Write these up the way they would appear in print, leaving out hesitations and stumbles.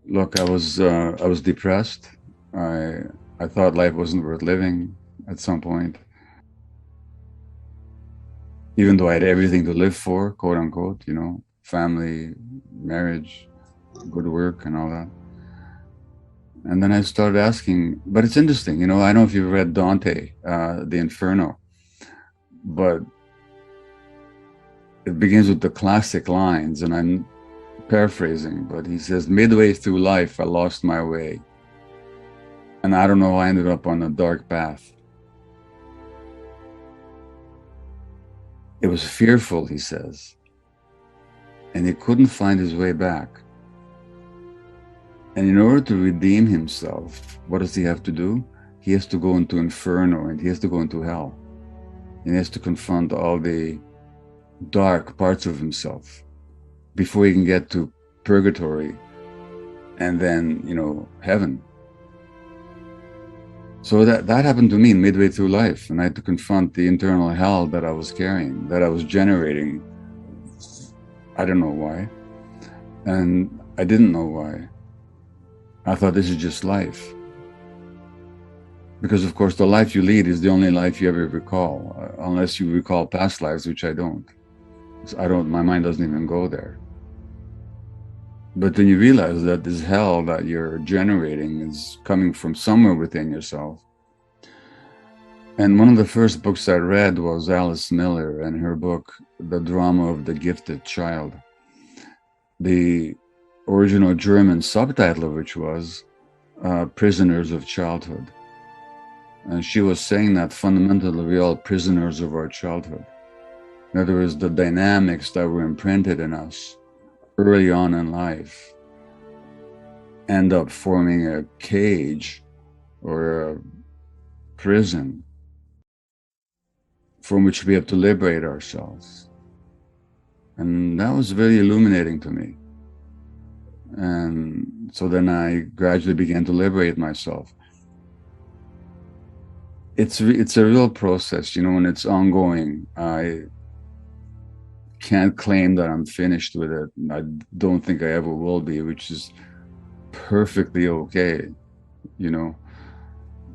Look, I was depressed. I I thought life wasn't worth living at some point, even though I had everything to live for, quote unquote. Family, marriage, good work, and all that. And then I started asking. But it's interesting. I don't know if you've read Dante, The Inferno, but it begins with the classic lines, and I'm paraphrasing, but he says, "Midway through life, I lost my way, and I don't know, I ended up on a dark path. It was fearful," he says, "and he couldn't find his way back. And in order to redeem himself, what does he have to do? He has to go into inferno, and he has to go into hell. And he has to confront all the dark parts of himself before he can get to purgatory and then, heaven." So that happened to me midway through life, and I had to confront the internal hell that I was carrying, that I was generating. I don't know why. And I didn't know why. I thought this is just life. Because, of course, the life you lead is the only life you ever recall, unless you recall past lives, which I don't. My mind doesn't even go there. But then you realize that this hell that you're generating is coming from somewhere within yourself. And one of the first books I read was Alice Miller and her book, The Drama of the Gifted Child. The original German subtitle of which was Prisoners of Childhood. And she was saying that fundamentally we're all prisoners of our childhood. In other words, the dynamics that were imprinted in us early on in life end up forming a cage or a prison from which we have to liberate ourselves. And that was very illuminating to me. And so then I gradually began to liberate myself. It's a real process, and it's ongoing. I can't claim that I'm finished with it. I don't think I ever will be, which is perfectly okay.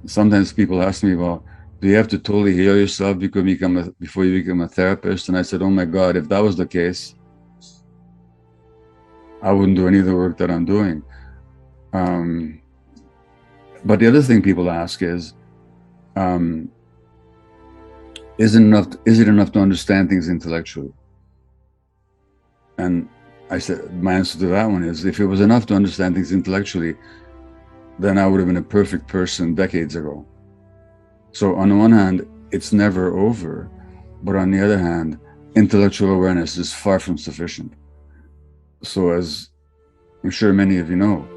Sometimes people ask me, well, do you have to totally heal yourself before you become a therapist? And I said, oh my God, if that was the case, I wouldn't do any of the work that I'm doing. But the other thing people ask is it enough to understand things intellectually? And I said, my answer to that one is, if it was enough to understand things intellectually, then I would have been a perfect person decades ago. So on the one hand, it's never over. But on the other hand, intellectual awareness is far from sufficient. So as I'm sure many of you know,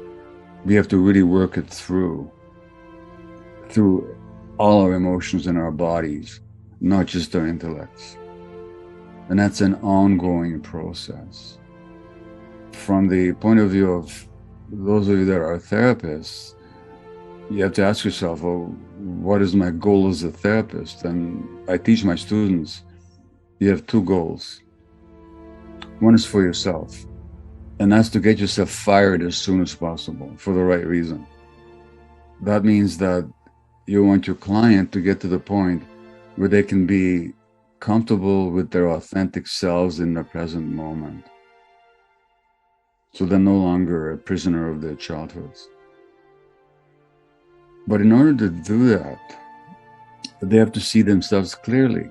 we have to really work it through all our emotions in our bodies, not just our intellects. And that's an ongoing process. From the point of view of those of you that are therapists, you have to ask yourself, well, what is my goal as a therapist? And I teach my students, you have two goals. One is for yourself, and that's to get yourself fired as soon as possible for the right reason. That means that you want your client to get to the point where they can be comfortable with their authentic selves in the present moment. So they're no longer a prisoner of their childhoods. But in order to do that, they have to see themselves clearly.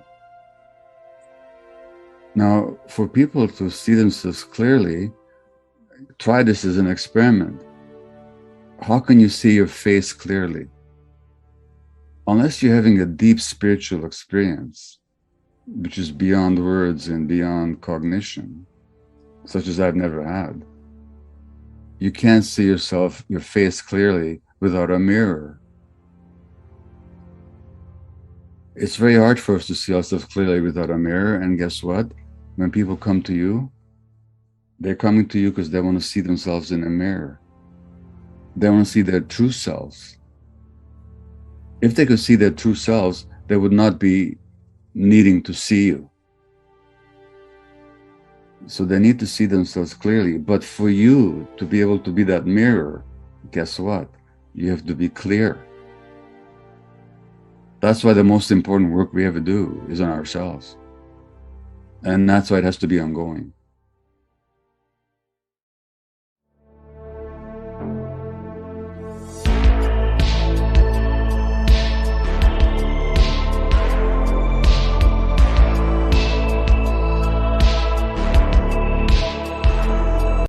Now, for people to see themselves clearly, try this as an experiment. How can you see your face clearly? Unless you're having a deep spiritual experience, which is beyond words and beyond cognition, such as I've never had, you can't see your face clearly without a mirror. It's very hard for us to see ourselves clearly without a mirror. And guess what? When people come to you, they're coming to you because they want to see themselves in a mirror. They want to see their true selves. If they could see their true selves, they would not be needing to see you. So they need to see themselves clearly. But for you to be able to be that mirror, guess what? You have to be clear. That's why the most important work we ever do is on ourselves. And that's why it has to be ongoing.